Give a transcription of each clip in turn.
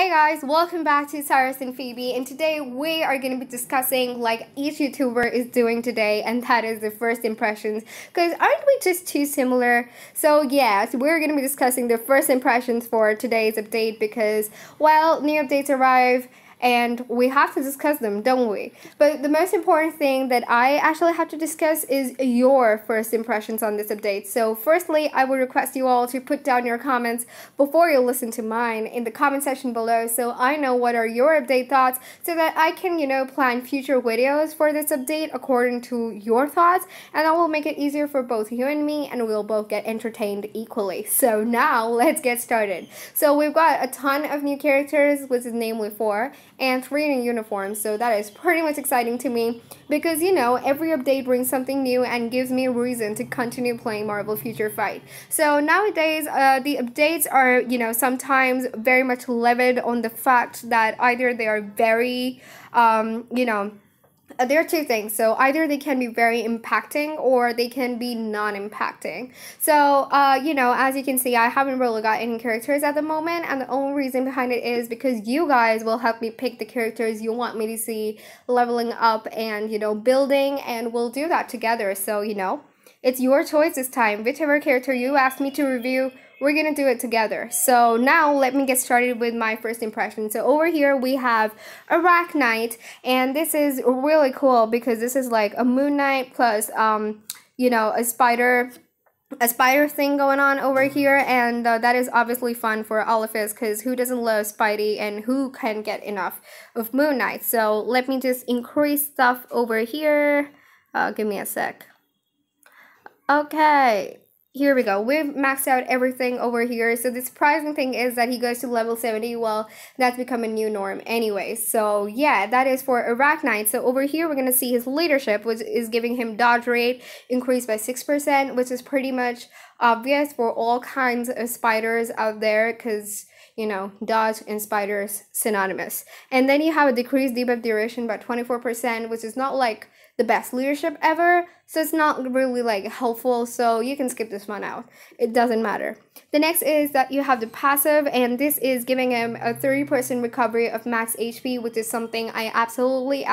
Hey guys, welcome back to Osiris and Phoebe, and today we are going to be discussing like each YouTuber is doing today, and that is the first impressions, because aren't we just too similar? So yes, we're going to be discussing the first impressions for today's update because, well, new updates arrive and we have to discuss them, don't we? But the most important thing that I actually have to discuss is your first impressions on this update. So firstly, I would request you all to put down your comments before you listen to mine in the comment section below, so I know what are your update thoughts, so that I can, plan future videos for this update according to your thoughts, and that will make it easier for both you and me, and we'll both get entertained equally. So now let's get started. So we've got a ton of new characters, which is namely 4, and 3 new uniforms, so that is pretty much exciting to me because every update brings something new and gives me a reason to continue playing Marvel Future Fight. So nowadays the updates are sometimes very much levied on the fact that either they are very there are two things. So either they can be very impacting or they can be non-impacting. So, as you can see, I haven't really got any characters at the moment. And the only reason behind it is because you guys will help me pick the characters you want me to see leveling up and, building. And we'll do that together. So, it's your choice this time. Whichever character you asked me to review, we're gonna do it together. So now let me get started with my first impression. So over here we have Arachnite, and this is really cool because this is like a Moon Knight plus a spider thing going on over here, and that is obviously fun for all of us because who doesn't love Spidey and who can get enough of Moon Knight? So let me just increase stuff over here. Give me a sec. Okay, here we go. We've maxed out everything over here. So the surprising thing is that he goes to level 70. Well, that's become a new norm anyway. So yeah, that is for Arachnite. So over here, we're going to see his leadership, which is giving him dodge rate increased by 6%, which is pretty much obvious for all kinds of spiders out there because, dodge and spiders synonymous. And then you have a decreased debuff duration by 24%, which is not like the best leadership ever, so it's not really like helpful, so you can skip this one out. It doesn't matter. The next is that you have the passive, and this is giving him a 30% recovery of max HP, which is something I absolutely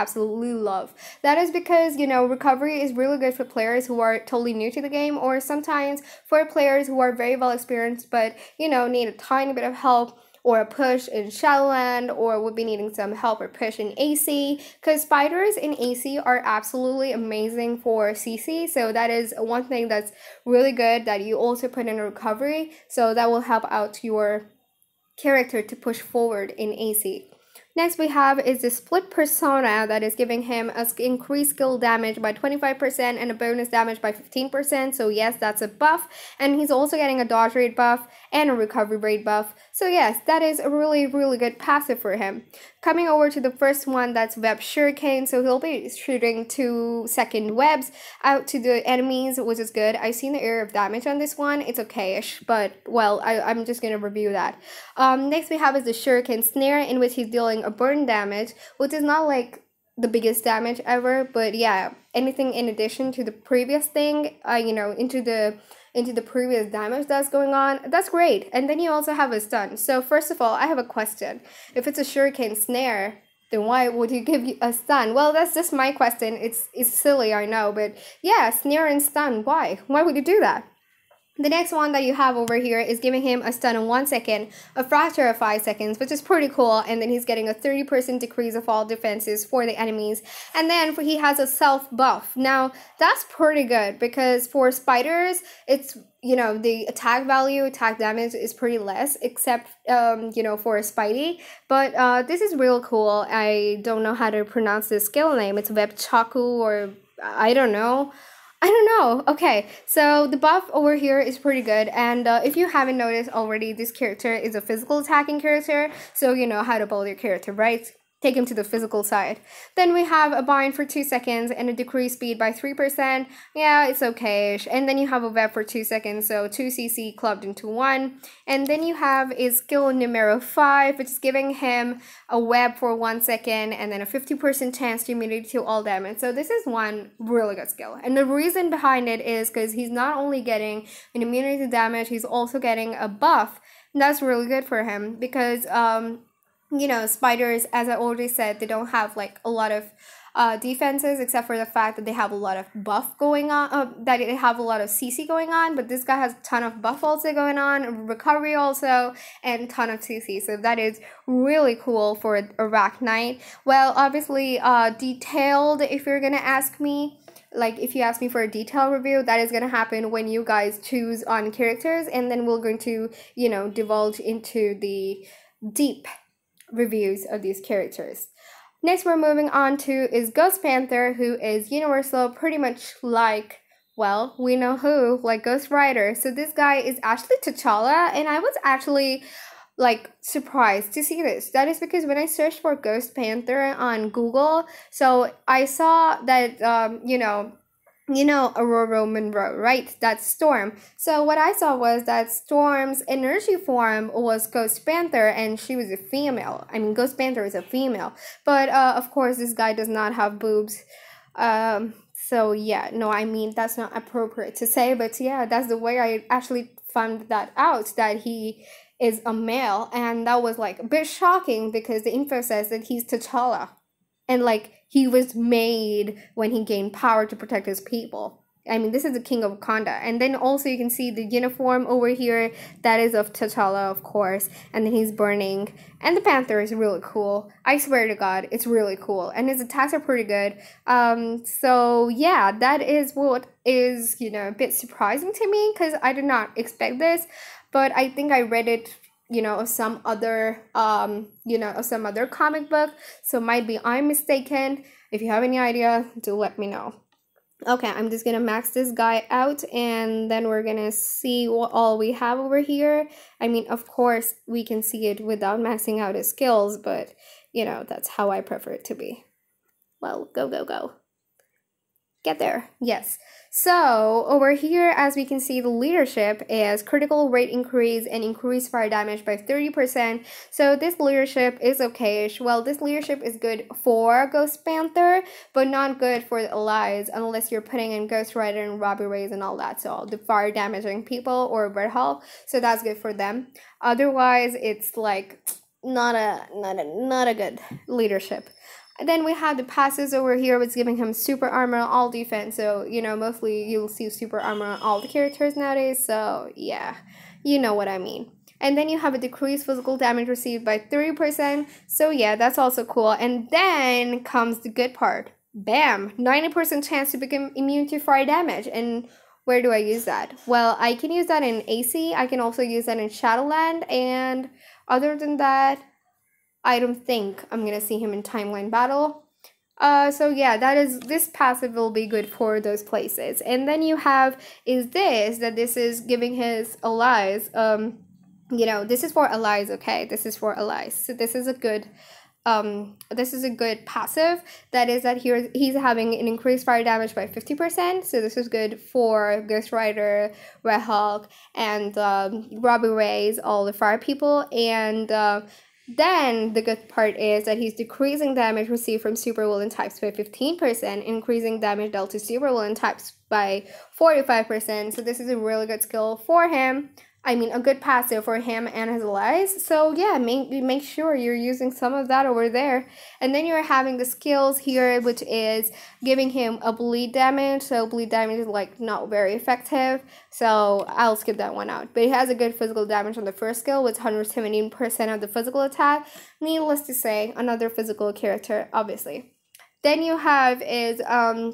love. That is because, recovery is really good for players who are totally new to the game, or sometimes for players who are very well experienced but, need a tiny bit of help or a push in Shadowland, or would be needing some help or push in AC, because spiders in AC are absolutely amazing for CC, so that is one thing that's really good that you also put in a recovery, so that will help out your character to push forward in AC. Next we have is the split persona that is giving him a increased skill damage by 25% and a bonus damage by 15%. So yes, that's a buff. And he's also getting a dodge rate buff and a recovery rate buff. So yes, that is a really good passive for him. Coming over to the first one, that's Web Shuriken. So he'll be shooting 2-second webs out to the enemies, which is good. I've seen the area of damage on this one. It's okay-ish, but well, I'm just gonna review that. Next we have is the Shuriken Snare, in which he's dealing a burn damage, which is not like the biggest damage ever, but yeah, anything in addition to the previous thing, into the previous damage that's going on, that's great. And then you also have a stun. So first of all, I have a question. If it's a Shuriken Snare, then why would you give you a stun? Well, that's just my question. It's silly, I know, but yeah, snare and stun, why would you do that? The next one that you have over here is giving him a stun in 1 second, a fracture of 5 seconds, which is pretty cool, and then he's getting a 30% decrease of all defenses for the enemies, and then he has a self buff. Now, that's pretty good, because for spiders, it's, the attack value, attack damage is pretty less, except, for a Spidey, but this is real cool. I don't know how to pronounce this skill name. It's Web Chaku, or I don't know. Okay, so the buff over here is pretty good, and if you haven't noticed already, this character is a physical attacking character, so you know how to build your character, right? Take him to the physical side. Then we have a bind for 2 seconds and a decreased speed by 3%. Yeah, it's okay-ish. And then you have a web for 2 seconds, so 2 CC clubbed into 1. And then you have is skill numero 5, which is giving him a web for 1 second and then a 50% chance to immunity to all damage. So this is one really good skill. And the reason behind it is because he's not only getting an immunity to damage, he's also getting a buff. And that's really good for him because you know, spiders, as I already said, they don't have like a lot of defenses, except for the fact that they have a lot of buff going on, that they have a lot of CC going on, but this guy has a ton of buff also going on, recovery also, and ton of CC, so that is really cool for Arachnite. Well, obviously, detailed, if you're gonna ask me, like if you ask me for a detailed review, that is going to happen when you guys choose on characters, and then we're going to, you know, divulge into the deep reviews of these characters. Next we're moving on to is Ghost Panther, who is universal, pretty much like, well, we know who, like Ghost Rider. So this guy is actually T'Challa, and I was actually like surprised to see this. That is because when I searched for Ghost Panther on Google, so I saw that you know Aurora Monroe, right? That's Storm. So what I saw was that Storm's energy form was Ghost Panther, and she was a female. I mean, Ghost Panther is a female, but of course this guy does not have boobs. So yeah, no, I mean that's not appropriate to say, but yeah, that's the way I actually found that out, that he is a male, and that was like a bit shocking because the info says that he's T'Challa, and like he was made when he gained power to protect his people. I mean, this is the king of Wakanda. And then also you can see the uniform over here, that is of T'Challa, of course, and then he's burning. And the Panther is really cool. I swear to God, it's really cool, and his attacks are pretty good. So yeah, that is what is, you know, a bit surprising to me, because I did not expect this, but I think I read it, you know, of some other comic book, so might be I'm mistaken. If you have any idea, do let me know. Okay, I'm just gonna max this guy out, and then we're gonna see what all we have over here. I mean, of course we can see it without maxing out his skills, but you know, that's how I prefer it to be. Well, go get there. Yes. So over here, as we can see, the leadership is critical rate increase and increase fire damage by 30%. So this leadership is okayish. Well, this leadership is good for Ghost Panther, but not good for the allies unless you're putting in Ghost Rider and Robbie Reyes and all that. So the fire damaging people or Red Hall. So that's good for them. Otherwise, it's like not a good leadership. And then we have the passes over here, which is giving him super armor on all defense. So, you know, mostly you'll see super armor on all the characters nowadays. So, yeah, you know what I mean. And then you have a decreased physical damage received by 30%. So, yeah, that's also cool. And then comes the good part. Bam! 90% chance to become immune to fire damage. And where do I use that? Well, I can use that in AC. I can also use that in Shadowland. And other than that, I don't think I'm gonna see him in Timeline Battle. So yeah, this passive will be good for those places. And then you have this is giving his allies, you know, this is for allies, okay? This is for allies. So this is a good passive. That is that he's having an increased fire damage by 50%. So this is good for Ghost Rider, Red Hulk, and Robbie Reyes, all the fire people. And then the good part is that he's decreasing damage received from supervillain types by 15%, increasing damage dealt to supervillain types by 45%. So this is a really good skill for him. I mean, a good passive for him and his allies. So yeah, make sure you're using some of that over there. And then you're having the skills here, which is giving him a bleed damage. So bleed damage is like not very effective. So I'll skip that one out. But he has a good physical damage on the first skill with 117% of the physical attack. Needless to say, another physical character, obviously. Then you have is a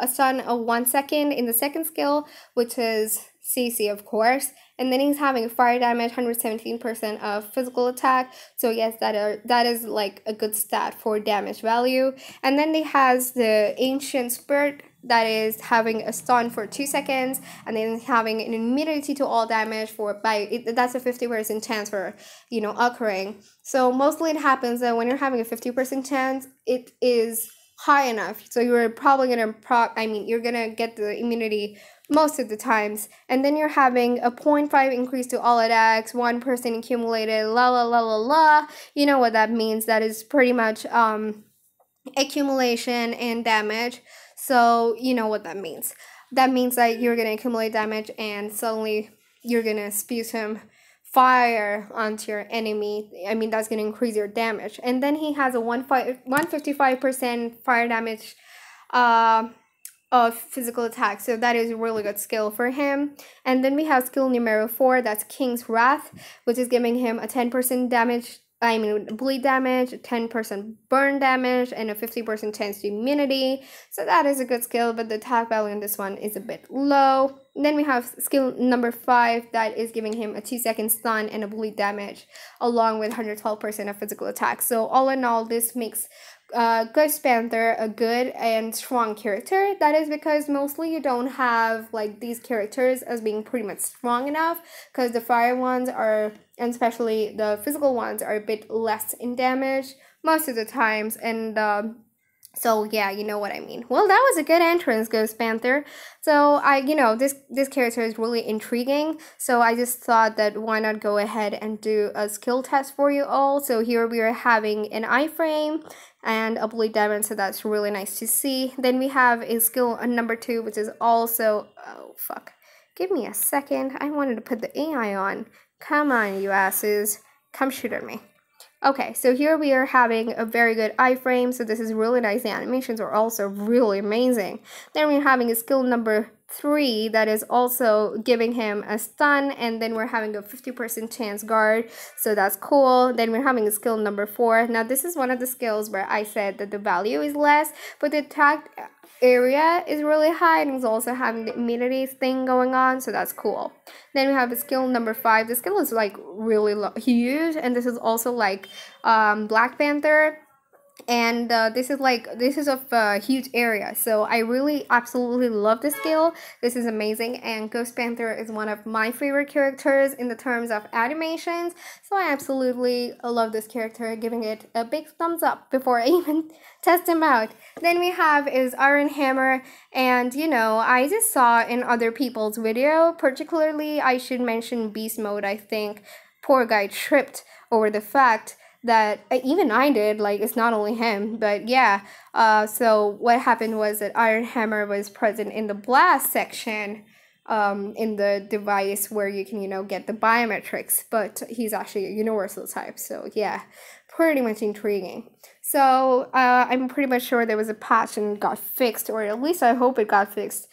stun of 1 second in the second skill, which is CC, of course. And then he's having fire damage, 117% of physical attack. So yes, that is like a good stat for damage value. And then he has the Ancient Spirit that is having a stun for 2 seconds, and then having an immunity to all damage that's a 50% chance for, you know, occurring. So mostly it happens that when you're having a 50% chance, it is high enough. So you're probably gonna you're gonna get the immunity most of the times. And then you're having a 0.5 increase to all attacks, 1% accumulated, la la la la la. You know what that means. That is pretty much accumulation and damage. So you know what that means. That means that you're gonna accumulate damage and suddenly you're gonna spew some fire onto your enemy. I mean, that's going to increase your damage. And then he has a 155% fire damage of physical attack, so that is a really good skill for him. And then we have skill numero 4, that's King's Wrath, which is giving him a 10% damage, bleed damage, 10% burn damage, and a 50% chance to immunity. So that is a good skill, but the attack value in this one is a bit low. Then we have skill number 5, that is giving him a 2-second stun and a bleed damage, along with 112% of physical attack. So all in all, this makes Ghost Panther a good and strong character. That is because mostly you don't have like these characters as being pretty much strong enough, because the fire ones are, and especially the physical ones, are a bit less in damage most of the times. And so yeah, you know what I mean. Well, that was a good entrance, Ghost Panther. So this character is really intriguing. So I just thought that why not go ahead and do a skill test for you all. So here we are having an iframe and a bleed damage, so that's really nice to see. Then we have a skill number 2, which is also, oh fuck, give me a second. I wanted to put the AI on. Come on, you asses, come shoot at me. Okay, so here we are having a very good iframe, so this is really nice. The animations are also really amazing. Then we're having a skill number 3 that is also giving him a stun, and then we're having a 50% chance guard, so that's cool. Then we're having a skill number 4. Now this is one of the skills where I said that the value is less, but the attack area is really high, and it's also having the immunity thing going on, so that's cool. Then we have a skill number 5. The skill is like really huge, and this is also like Black Panther, and this is of a huge area, so I really absolutely love this skill. This is amazing, and Ghost Panther is one of my favorite characters in the terms of animations, so I absolutely love this character, giving it a big thumbs up before I even test him out. Then we have is Iron Hammer, and I just saw in other people's video, particularly I should mention Beast Mode. I think poor guy tripped over the fact that even I did, like it's not only him, but yeah. So what happened was that Iron Hammer was present in the blast section in the device where you can get the biometrics, but he's actually a universal type, so yeah, pretty much intriguing. So I'm pretty much sure there was a patch and got fixed, or at least I hope it got fixed.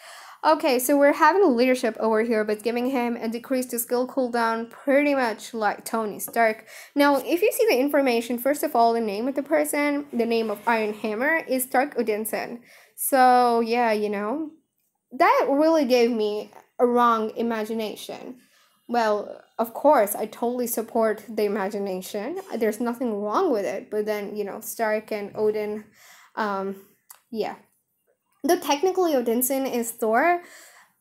Okay, so we're having leadership over here, but giving him a decrease to skill cooldown, pretty much like Tony Stark. Now, if you see the information, first of all, the name of the person, the name of Iron Hammer is Stark Odinson. So yeah, that really gave me a wrong imagination. Well, of course, I totally support the imagination. There's nothing wrong with it, but then, Stark and Odin, yeah. Though technically Odinson is Thor,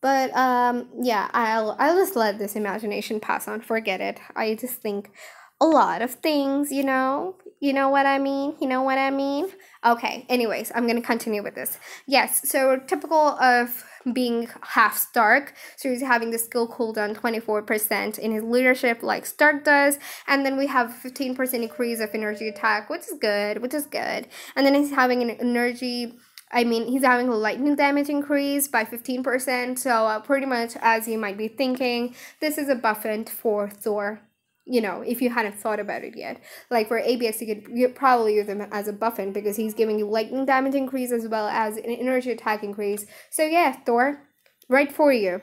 but yeah, I'll just let this imagination pass on. Forget it. I just think a lot of things, you know what I mean. Okay, anyways, I'm gonna continue with this. Yes, so typical of being half Stark, so he's having the skill cooldown 24% in his leadership like Stark does, and then we have 15% increase of energy attack, which is good, and then he's having an energy, he's having a lightning damage increase by 15%, so pretty much, as you might be thinking, this is a buffant for Thor, if you hadn't thought about it yet. Like for ABX, you could probably use him as a buffant because he's giving you lightning damage increase as well as an energy attack increase. So yeah, Thor, right for you.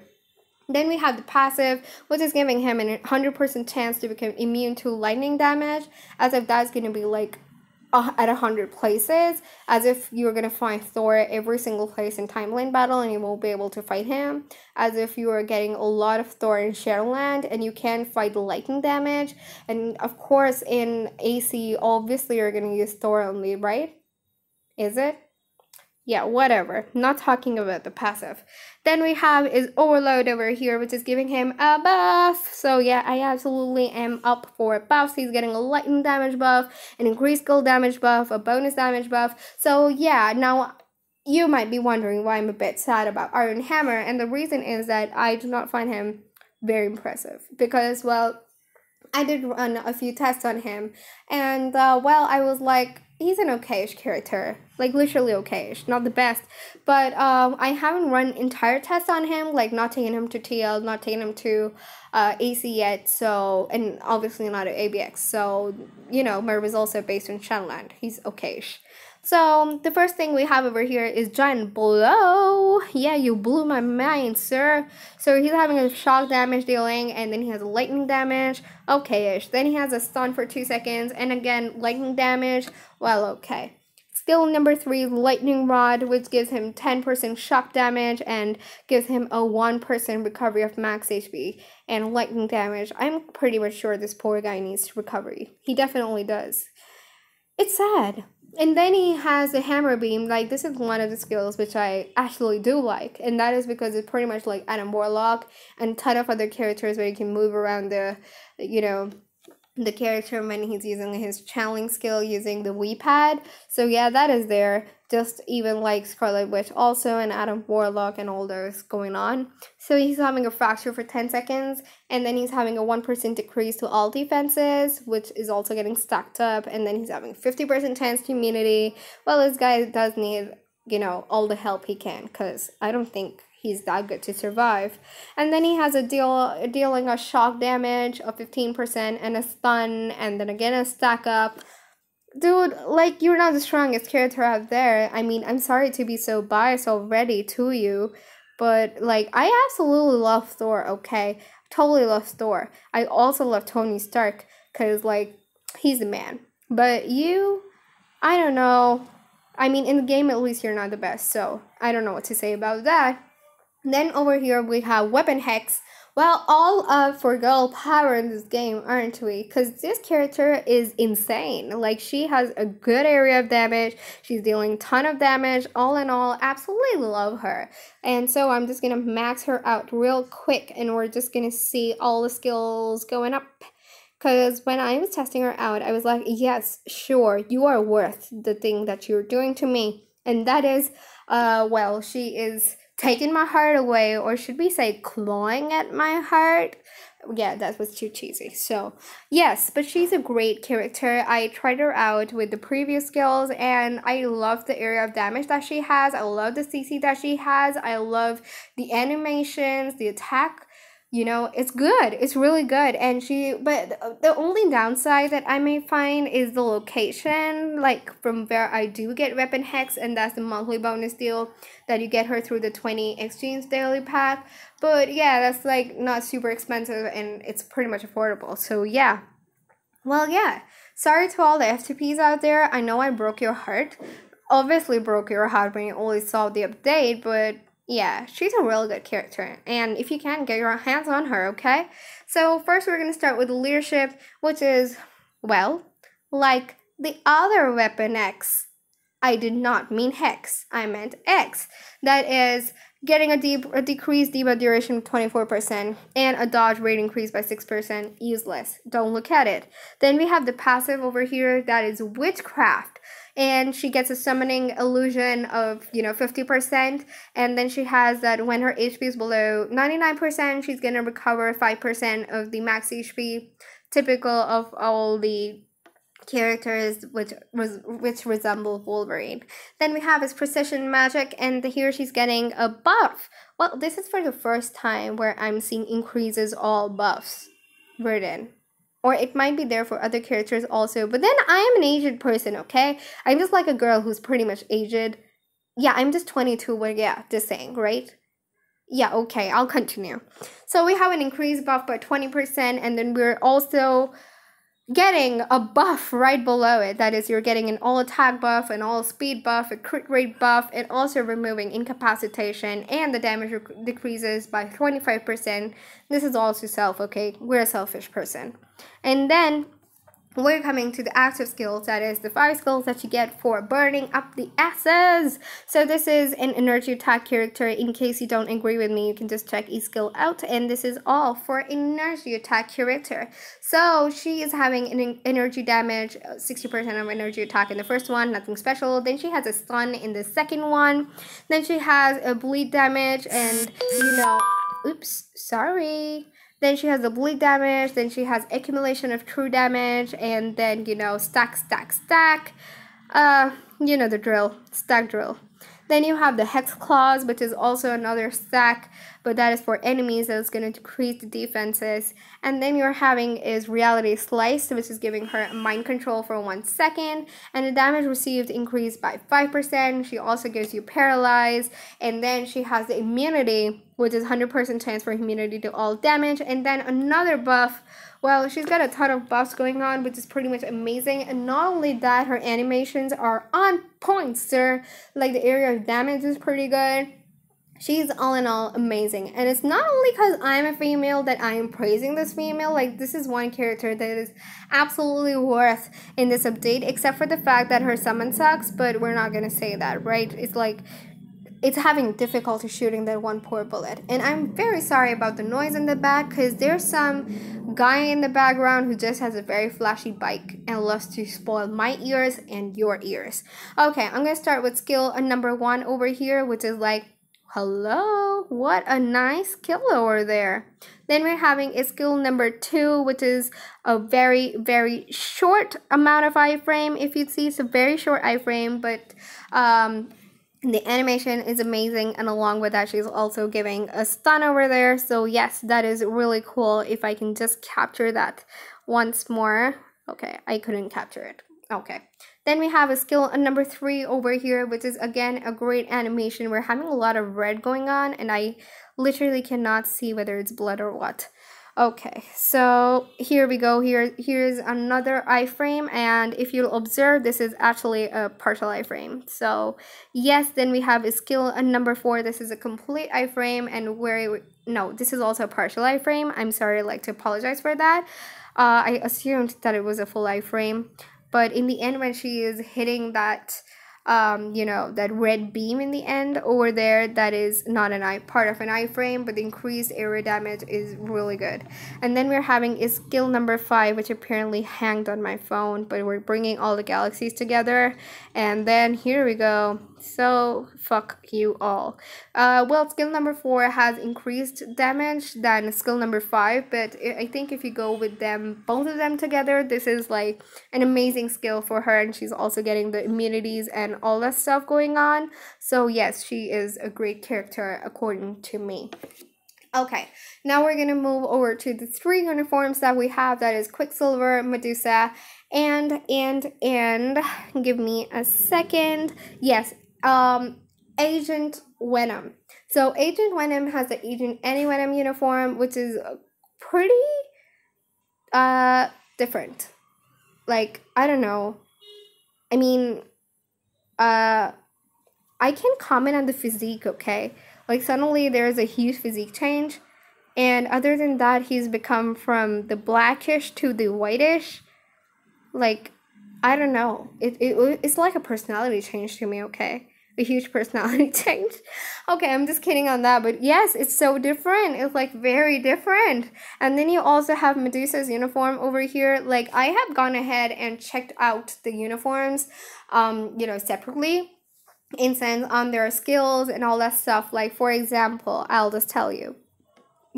Then we have the passive, which is giving him a 100% chance to become immune to lightning damage, as if that's going to be like at 100 places, as if you're gonna find Thor every single place in Timeline Battle and you won't be able to fight him, as if you are getting a lot of Thor in Shadowland and you can fight the lightning damage. And of course in AC, obviously you're gonna use Thor only, right? Is it? Yeah, whatever. Not talking about the passive. Then we have is Overload over here, which is giving him a buff. So yeah, I absolutely am up for buffs. He's getting a lightning damage buff, an increased skill damage buff, a bonus damage buff. So yeah, now you might be wondering why I'm a bit sad about Iron Hammer, and the reason is that I do not find him very impressive because, well, I did run a few tests on him, and well, I was like, he's an okayish character, like literally okayish, not the best, but I haven't run entire tests on him, like not taking him to TL, not taking him to AC yet, so, and obviously not at ABX, so, you know, my results are based on Shenland. He's okayish. So, the first thing we have over here is Giant Blow. Yeah, you blew my mind, sir. So, he's having a shock damage dealing, and then he has a lightning damage. Okay-ish. Then he has a stun for 2 seconds, and again, lightning damage. Well, okay. Skill number 3, Lightning Rod, which gives him 10% shock damage and gives him a 1% recovery of max HP. And lightning damage, I'm pretty much sure this poor guy needs recovery. He definitely does. It's sad. And then he has a hammer beam. Like, this is one of the skills which I actually do like. And that is because it's pretty much like Adam Warlock and a ton of other characters where you can move around the, you know, the character when he's using his channeling skill using the Wii pad. So yeah, that is there. Just even like Scarlet Witch also and Adam Warlock and all those going on. So he's having a fracture for 10 seconds and then he's having a 1% decrease to all defenses, which is also getting stacked up, and then he's having 50% chance to immunity. Well, this guy does need, you know, all the help he can, because I don't think he's that good to survive. And then he has a dealing a shock damage of 15% and a stun, and then again a stack up. Dude, like, you're not the strongest character out there. I mean, I'm sorry to be so biased already to you, but like, I absolutely love Thor, okay? Totally love Thor. I also love Tony Stark, because like, he's the man. But you, I don't know. I mean, in the game at least you're not the best, so I don't know what to say about that. Then over here we have Weapon Hex. Well, all up for girl power in this game, aren't we? Because this character is insane. Like, she has a good area of damage. She's dealing a ton of damage. All in all, absolutely love her. And so I'm just going to max her out real quick. And we're just going to see all the skills going up. Because when I was testing her out, I was like, yes, sure, you are worth the thing that you're doing to me. And that is, well, she is taking my heart away, or should we say clawing at my heart? Yeah, that was too cheesy. So yes, but she's a great character. I tried her out with the previous skills and I love the area of damage that she has. I love the CC that she has. I love the animations, the attack. You know, it's good. It's really good. And but the only downside that I may find is the location, like from where I do get Weapon Hex, and that's the monthly bonus deal that you get her through the 20 exchange daily pack. But yeah, that's like not super expensive and it's pretty much affordable. So yeah. Well, yeah. Sorry to all the FTPs out there. I know I broke your heart. Obviously broke your heart when you only saw the update, but yeah, she's a really good character, and if you can, get your hands on her, okay? So first we're going to start with leadership, which is, well, like the other Weapon X. I did not mean Hex, I meant X. That is getting a decreased debuff duration of 24% and a dodge rate increase by 6%. Useless. Don't look at it. Then we have the passive over here, that is Witchcraft. And she gets a summoning illusion of, you know, 50%. And then she has that when her HP is below 99%, she's going to recover 5% of the max HP. Typical of all the characters which resemble Wolverine. Then we have his precision magic, and here she's getting a buff. Well, this is for the first time where I'm seeing increases all buffs written. Or it might be there for other characters also. But then I am an aged person, okay? I'm just like a girl who's pretty much aged. Yeah, I'm just 22, but yeah, just saying, right? Yeah, okay, I'll continue. So we have an increased buff by 20%, and then we're also getting a buff right below it. That is, you're getting an all attack buff, an all speed buff, a crit rate buff, and also removing incapacitation, and the damage decreases by 25%. This is also self, okay? We're a selfish person. And then we're coming to the active skills, that is the 5 skills that you get for burning up the asses. So this is an energy attack character. In case you don't agree with me, you can just check each skill out, and this is all for energy attack character. So she is having an energy damage, 60% of energy attack in the first one, nothing special. Then she has a stun in the second one. Then she has a bleed damage, and you know, oops, sorry. Then she has the bleed damage, then she has accumulation of true damage, and then, you know, stack, stack, stack. You know the drill, stack drill. Then you have the Hex Claws, which is also another stack, but that is for enemies, that is going to decrease the defenses. And then you're having is Reality Slice, which is giving her mind control for 1 second, and the damage received increased by 5%. She also gives you Paralyze, and then she has the Immunity, which is 100% chance for immunity to all damage, and then another buff. Well, she's got a ton of buffs going on, which is pretty much amazing. And not only that, her animations are on point, sir. Like, the area of damage is pretty good. She's all in all amazing. And it's not only because I'm a female that I am praising this female. Like, this is one character that is absolutely worth in this update, except for the fact that her summon sucks, but we're not gonna say that, right? It's like, it's having difficulty shooting that one poor bullet. And I'm very sorry about the noise in the back, because there's some guy in the background who just has a very flashy bike and loves to spoil my ears and your ears. Okay, I'm gonna start with skill number 1 over here, which is like, hello, what a nice skill over there. Then we're having a skill number 2, which is a very, very short amount of iframe. If you see, it's a very short iframe, but the animation is amazing, and along with that, she's also giving a stun over there. So yes, that is really cool. If I can just capture that once more. Okay, I couldn't capture it. Okay. Then we have a skill number 3 over here, which is again a great animation. We're having a lot of red going on, and I literally cannot see whether it's blood or what. Okay, so here we go. Here's another iframe, and if you'll observe, this is actually a partial iframe. So yes, then we have a skill number 4. This is a complete iframe, and no, this is also a partial iframe. I'm sorry, I'd like to apologize for that. I assumed that it was a full iframe, but in the end, when she is hitting that you know, that red beam in the end over there, that is not part of an iframe, but the increased area damage is really good. And then we're having a skill number 5, which apparently hanged on my phone, but we're bringing all the galaxies together. And then here we go. So fuck you all. Well, skill number 4 has increased damage than skill number 5, but I think if you go with them, both of them together, this is like an amazing skill for her, and she's also getting the immunities and all that stuff going on. So yes, she is a great character according to me. Okay, now we're gonna move over to the 3 uniforms that we have. That is Quicksilver, Medusa, and give me a second. Yes, Agent Venom. So Agent Venom has the Agent Venom uniform, which is pretty different. Like, I don't know. I mean, I can comment on the physique, okay? Like, suddenly there's a huge physique change, and other than that, he's become from the blackish to the whitish. Like, I don't know. It's like a personality change to me, okay? A huge personality change. Okay, I'm just kidding on that, but yes, it's so different. It's like very different. And then you also have Medusa's uniform over here. Like, I have gone ahead and checked out the uniforms, you know, separately, in sense on their skills and all that stuff. Like, for example, I'll just tell you.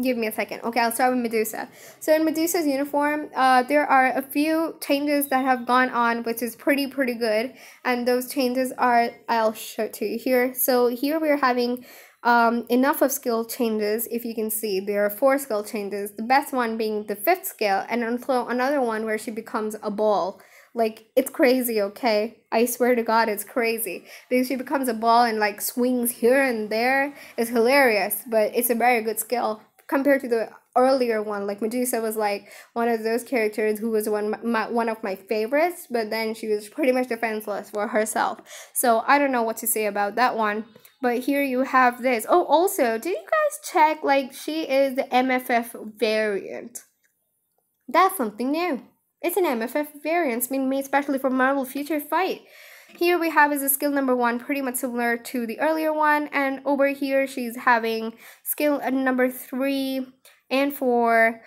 Give me a second. Okay, I'll start with Medusa. So in Medusa's uniform, there are a few changes that have gone on, which is pretty good. And those changes are, I'll show it to you here. So here we're having enough of skill changes. If you can see, there are 4 skill changes. The best one being the 5th skill, and also another one where she becomes a ball. Like, it's crazy, okay? I swear to God, it's crazy. Because she becomes a ball and, like, swings here and there. It's hilarious, but it's a very good skill. Compared to the earlier one, like, Medusa was, like, one of those characters who was one of my favorites, but then she was pretty much defenseless for herself. So, I don't know what to say about that one. But here you have this. Oh, also, did you guys check, like, she is the MFF variant? That's something new. It's an MFF variant being made especially for Marvel Future Fight. Here we have is a skill number 1, pretty much similar to the earlier one. And over here, she's having skill number 3 and 4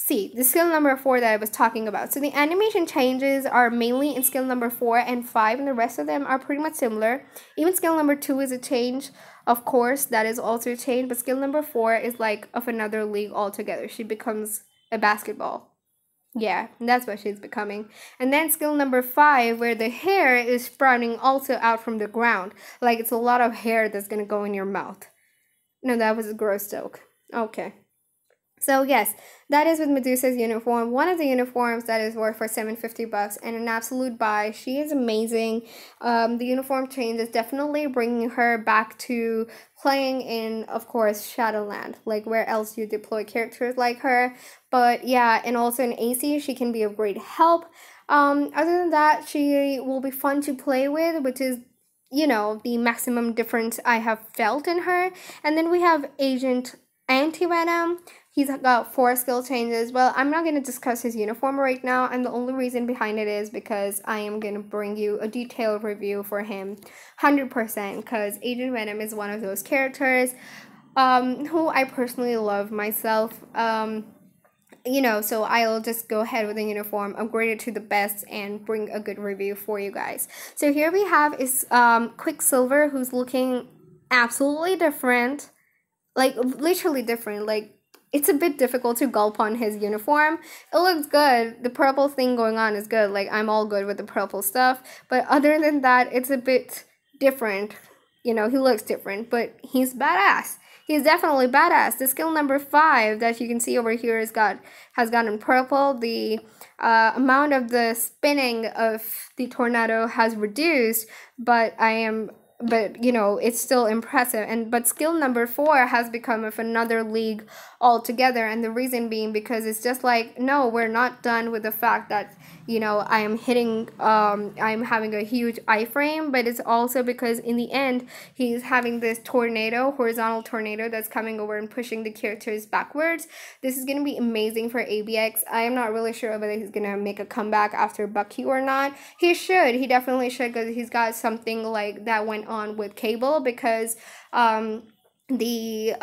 see the skill number 4 that I was talking about. So the animation changes are mainly in skill number 4 and 5, and the rest of them are pretty much similar. Even skill number 2 is a change, of course, that is also a change, but skill number 4 is like of another league altogether. She becomes a basketball. Yeah, that's what she's becoming. And then skill number 5, where the hair is sprouting also out from the ground. Like it's a lot of hair that's gonna go in your mouth. No, that was a gross joke. Okay. So yes, that is with Medusa's uniform. One of the uniforms that is worth for $750 and an absolute buy. She is amazing. The uniform change is definitely bringing her back to playing in, of course, Shadowland. Like where else you deploy characters like her. But yeah, and also in AC, she can be of great help. Other than that, she will be fun to play with, which is, you know, the maximum difference I have felt in her. And then we have Agent Anti-Venom. He's got 4 skill changes. Well, I'm not going to discuss his uniform right now, and the only reason behind it is because I am going to bring you a detailed review for him 100%, because Agent Venom is one of those characters who I personally love myself. You know, so I'll just go ahead with the uniform, upgrade it to the best, and bring a good review for you guys. So here we have is Quicksilver, who's looking absolutely different. Like, literally different. Like, it's a bit difficult to gulp on his uniform. It looks good. The purple thing going on is good. Like, I'm all good with the purple stuff. But other than that, it's a bit different. You know, he looks different, but he's badass. He's definitely badass. The skill number 5 that you can see over here has gotten purple. The amount of the spinning of the tornado has reduced, but you know, it's still impressive. But skill number 4 has become of another league altogether, and the reason being because it's just like, no, we're not done with the fact that, you know, I'm having a huge iframe, but it's also because in the end he's having this horizontal tornado that's coming over and pushing the characters backwards. This is going to be amazing for ABX. I am not really sure whether he's going to make a comeback after Bucky or not. He definitely should, because he's got something like that went on with Cable, because the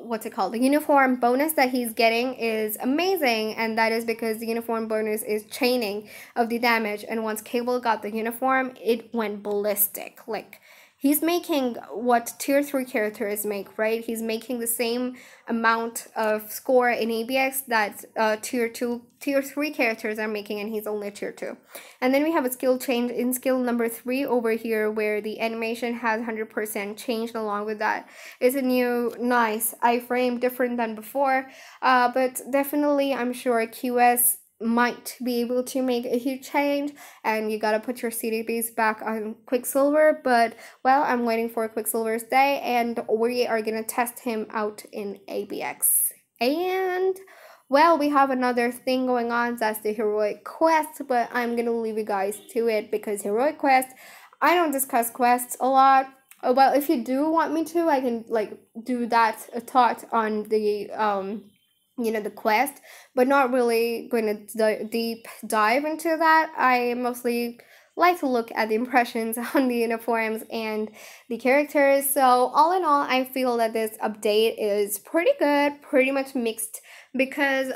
what's it called, the uniform bonus that he's getting is amazing, and that is because the uniform bonus is chaining of the damage, and once Cable got the uniform, it went ballistic. Like, he's making what tier 3 characters make, right? He's making the same amount of score in ABX that tier 3 characters are making, and he's only tier 2. And then we have a skill change in skill number 3 over here, where the animation has 100% changed. Along with that is a new nice iframe, different than before, but definitely I'm sure QS might be able to make a huge change, and you gotta put your CDBs back on Quicksilver. But well, I'm waiting for Quicksilver's day, and we are gonna test him out in ABX. And well, we have another thing going on, that's the heroic quest, but I'm gonna leave you guys to it, because heroic quest, I don't discuss quests a lot. Well, if you do want me to, I can like do that a thought on the you know, the quest, but not really going to deep dive into that. I mostly like to look at the impressions on the uniforms and the characters. So all in all, I feel that this update is pretty good, pretty much mixed, because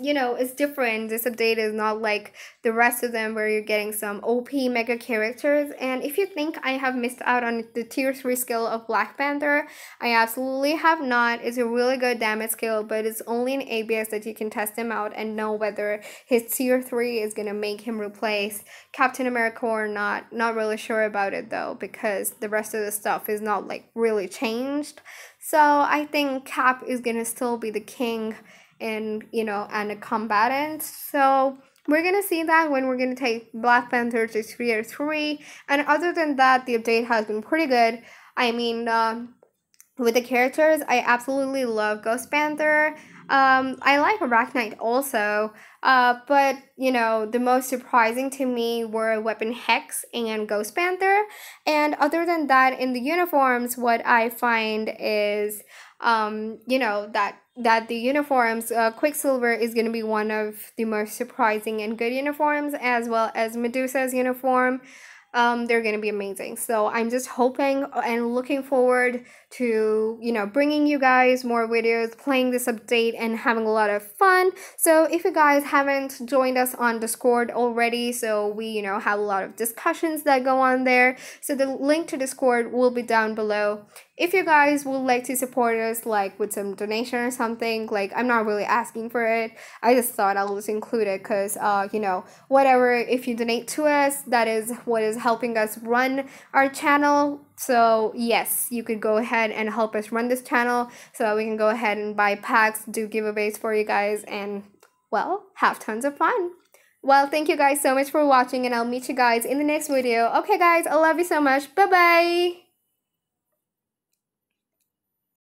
you know, it's different. This update is not like the rest of them where you're getting some OP mega characters. And if you think I have missed out on the tier 3 skill of Black Panther, I absolutely have not. It's a really good damage skill, but it's only in ABS that you can test him out and know whether his tier 3 is gonna make him replace Captain America or not. Not really sure about it though, because the rest of the stuff is not like really changed. So I think Cap is gonna still be the king and, you know, and a combatant. So we're gonna see that when we're gonna take Black Panther to tier 3. And other than that, the update has been pretty good. I mean, with the characters, I absolutely love Ghost Panther. I like Arachnite also, but, you know, the most surprising to me were Weapon Hex and Ghost Panther. And other than that, in the uniforms, what I find is, you know, that the uniforms, Quicksilver is going to be one of the most surprising and good uniforms, as well as Medusa's uniform. they're gonna be amazing. So I'm just hoping and looking forward to, you know, bringing you guys more videos, playing this update, and having a lot of fun. So if you guys haven't joined us on Discord already, so we, you know, have a lot of discussions that go on there. So the link to Discord will be down below. If you guys would like to support us, like with some donation or something, like I'm not really asking for it. I just thought I'll just include it because, you know, whatever, if you donate to us, that is what is helping us run our channel. So yes, you could go ahead and help us run this channel so that we can go ahead and buy packs, do giveaways for you guys, and, well, have tons of fun. Well, thank you guys so much for watching, and I'll meet you guys in the next video. Okay, guys, I love you so much. Bye-bye!